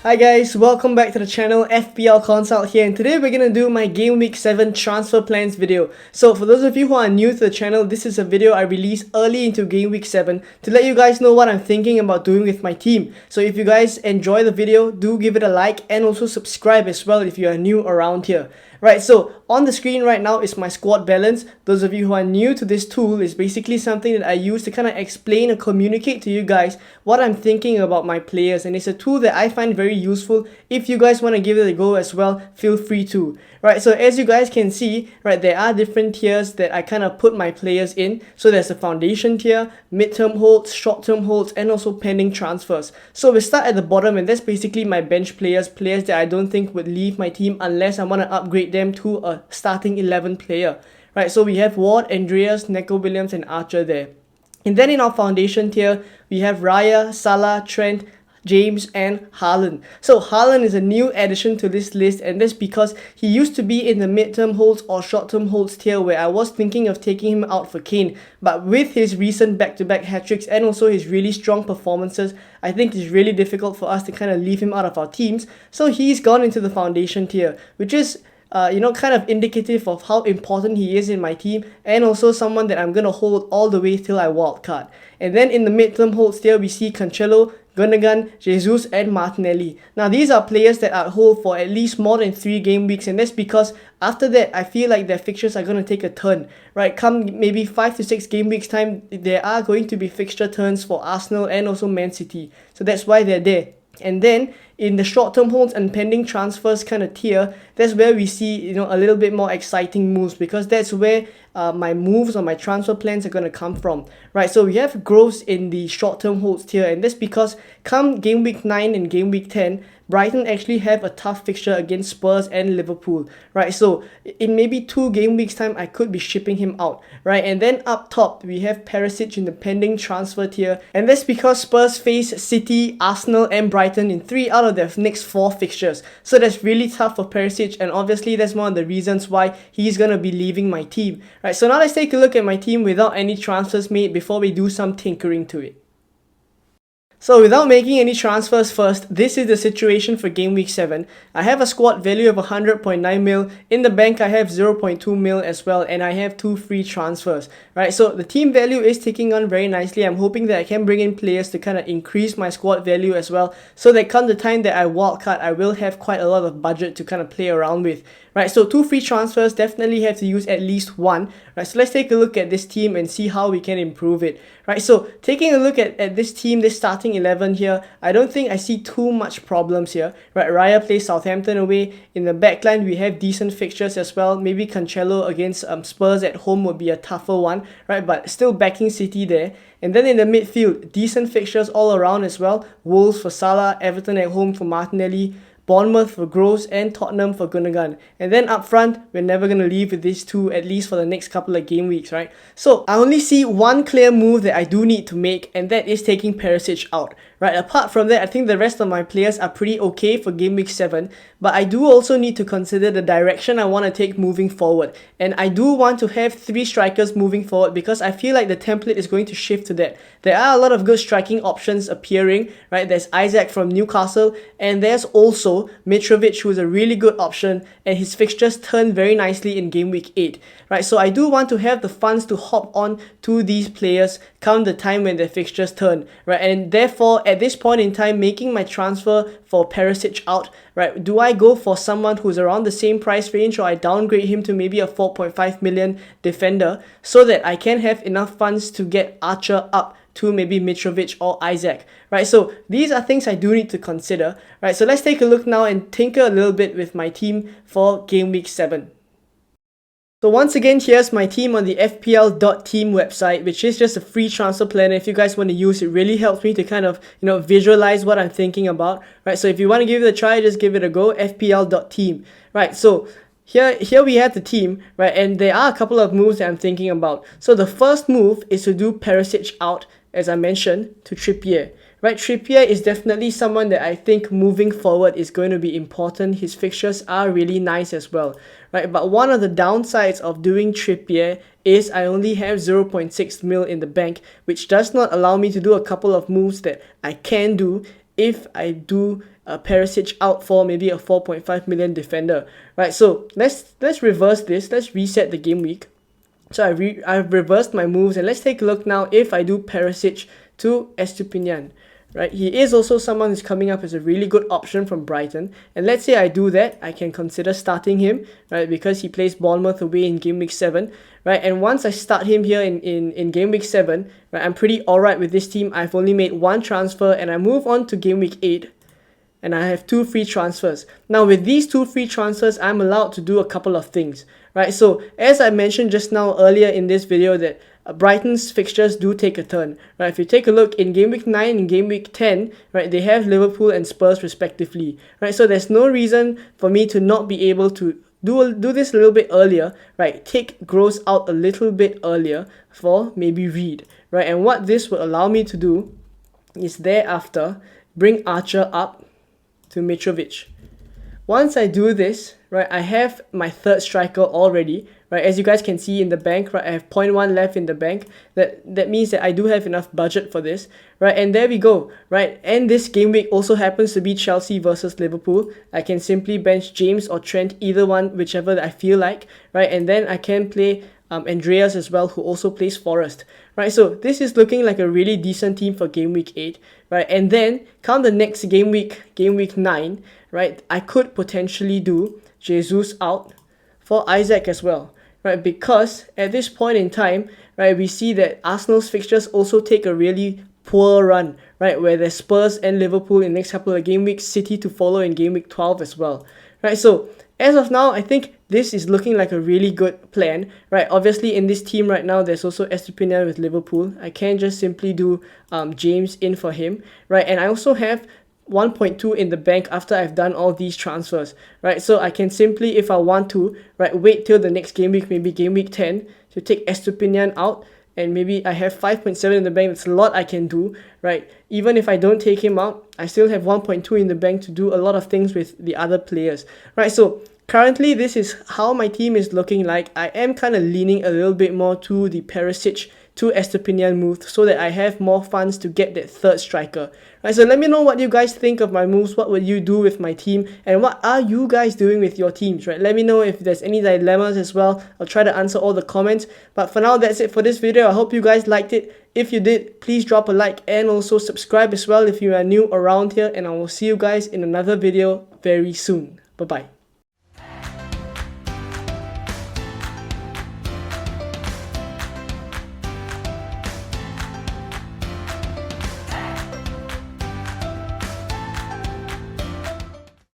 Hi guys, welcome back to the channel. FPL Consult here, and today we're gonna do my Game Week 7 transfer plans video. So for those of you who are new to the channel, this is a video I released early into Game Week 7 to let you guys know what I'm thinking about doing with my team. So if you guys enjoy the video, do give it a like and also subscribe as well if you are new around here. Right, so on the screen right now is my squad balance. Those of you who are new to this tool, is basically something that I use to kind of explain and communicate to you guys what I'm thinking about my players, and it's a tool that I find very useful. If you guys want to give it a go as well, feel free to. Right, so as you guys can see, right, there are different tiers that I kind of put my players in. So there's a foundation tier, mid-term holds, short-term holds, and also pending transfers. So we start at the bottom, and that's basically my bench players that I don't think would leave my team unless I want to upgrade them to a starting 11 player. Right, so we have Ward, Andreas, Neco Williams, and Archer there. And then in our foundation tier, we have Raya, Salah, Trent, James, and Haaland. So Haaland is a new addition to this list, and that's because he used to be in the mid-term holds or short-term holds tier, where I was thinking of taking him out for Kane. But with his recent back-to-back hat-tricks and also his really strong performances, I think it's really difficult for us to kind of leave him out of our teams. So he's gone into the foundation tier, which is kind of indicative of how important he is in my team, and also someone that I'm going to hold all the way till I wildcard. And then in the mid-term holds tier, we see Cancelo, Gundogan, Jesus, and Martinelli. Now these are players that I hold for at least more than 3 game weeks, and that's because after that I feel like their fixtures are going to take a turn. Right, come maybe 5 to 6 game weeks time, there are going to be fixture turns for Arsenal and also Man City. So that's why they're there. And then in the short-term holds and pending transfers kind of tier, that's where we see a little bit more exciting moves, because that's where my moves or my transfer plans are going to come from. Right, so we have Groves in the short-term holds tier, and that's because come game week 9 and game week 10, Brighton actually have a tough fixture against Spurs and Liverpool. Right, so in maybe 2 game weeks time, I could be shipping him out. Right, and then up top we have Perisic in the pending transfer tier, and that's because Spurs face City, Arsenal, and Brighton in 3 out of their next 4 fixtures. So that's really tough for Perisic, and obviously that's one of the reasons why he's gonna be leaving my team. Right, so now let's take a look at my team without any transfers made before we do some tinkering to it. So without making any transfers first, this is the situation for Game Week 7. I have a squad value of 100.9 mil. In the bank, I have 0.2 mil as well, and I have 2 free transfers. Right, so the team value is ticking on very nicely. I'm hoping that I can bring in players to kind of increase my squad value as well, so that come the time that I wildcard, I will have quite a lot of budget to kind of play around with. Right, so 2 free transfers, definitely have to use at least 1. Right, so let's take a look at this team and see how we can improve it. Right, so taking a look at this team, this starting 11 here, I don't think I see too much problems here. Right, Raya plays Southampton away. In the backline, we have decent fixtures as well. Maybe Cancelo against Spurs at home would be a tougher one. Right, but still backing City there. And then in the midfield, decent fixtures all around as well. Wolves for Salah, Everton at home for Martinelli, Bournemouth for Groves, and Tottenham for Gundogan. And then up front, we're never going to leave with these 2, at least for the next couple of game weeks, right? So I only see one clear move that I do need to make, and that is taking Perisic out. Right, apart from that, I think the rest of my players are pretty okay for Game Week 7, but I do also need to consider the direction I want to take moving forward. And I do want to have 3 strikers moving forward, because I feel like the template is going to shift to that. There are a lot of good striking options appearing, right? There's Isak from Newcastle, and there's also Mitrovic, who is a really good option, and his fixtures turn very nicely in Game Week 8. Right, so I do want to have the funds to hop on to these players come the time when their fixtures turn. Right, and therefore at this point in time, making my transfer for Perisic out, right, do I go for someone who's around the same price range, or I downgrade him to maybe a 4.5 million defender, so that I can have enough funds to get Archer up to maybe Mitrovic or Isak. Right, so these are things I do need to consider. Right, so let's take a look now and tinker a little bit with my team for Game Week 7. So once again, here's my team on the fpl.team website, which is just a free transfer planner. If you guys want to use it, really helps me to kind of, visualize what I'm thinking about. Right, so if you want to give it a try, just give it a go, fpl.team. Right, so here we have the team, right, and there are a couple of moves that I'm thinking about. So the first move is to do Perisic out, as I mentioned, to Trippier. right? Trippier is definitely someone that I think moving forward is going to be important. His fixtures are really nice as well, right? But one of the downsides of doing Trippier is I only have 0.6 mil in the bank, which does not allow me to do a couple of moves that I can do if I do Perisic out for maybe a 4.5 million defender, right? So let's reverse this. Let's reset the game week. So I've reversed my moves, and let's take a look now if I do Perisic to Estupinian, right? He is also someone who's coming up as a really good option from Brighton, and let's say I do that, I can consider starting him, right? Because he plays Bournemouth away in Game Week 7, right? And once I start him here in Game Week 7, right, I'm pretty alright with this team. I've only made one transfer, and I move on to Game Week 8, and I have 2 free transfers. Now with these 2 free transfers, I'm allowed to do a couple of things, right? So as I mentioned just now earlier in this video that Brighton's fixtures do take a turn, right? If you take a look in Game Week 9 and Game Week 10, right, they have Liverpool and Spurs respectively, right? So there's no reason for me to not be able to do this a little bit earlier, right? Take Gross out a little bit earlier for maybe Reed, right? And what this will allow me to do is thereafter bring Archer up to Mitrovic. Once I do this, right, I have my third striker already, right? As you guys can see in the bank, right, I have 0.1 left in the bank. That means that I do have enough budget for this, right? And there we go, right? And this game week also happens to be Chelsea versus Liverpool. I can simply bench James or Trent, either one, whichever I feel like, right? And then I can play Andreas as well, who also plays Forest, right? So this is looking like a really decent team for Game Week 8, right? And then come the next Game Week 9, right? I could potentially do Jesus out for Isak as well, right? Because at this point in time, right, we see that Arsenal's fixtures also take a really poor run, right? Where there's Spurs and Liverpool in the next couple of game weeks, City to follow in Game Week 12 as well, right? So as of now, I think this is looking like a really good plan, right? Obviously, in this team right now, there's also Estupinian with Liverpool. I can just simply do James in for him, right? And I also have 1.2 in the bank after I've done all these transfers, right? So I can simply, if I want to, right, wait till the next game week, maybe Game Week 10, to take Estupinian out, and maybe I have 5.7 in the bank. That's a lot I can do, right? Even if I don't take him out, I still have 1.2 in the bank to do a lot of things with the other players, right? So currently, this is how my team is looking like. I am kind of leaning a little bit more to the Perisic to Estupinian move so that I have more funds to get that third striker. Right, so let me know what you guys think of my moves. What would you do with my team? And what are you guys doing with your teams, right? Let me know if there's any dilemmas as well. I'll try to answer all the comments. But for now, that's it for this video. I hope you guys liked it. If you did, please drop a like and also subscribe as well if you are new around here. And I will see you guys in another video very soon. Bye-bye.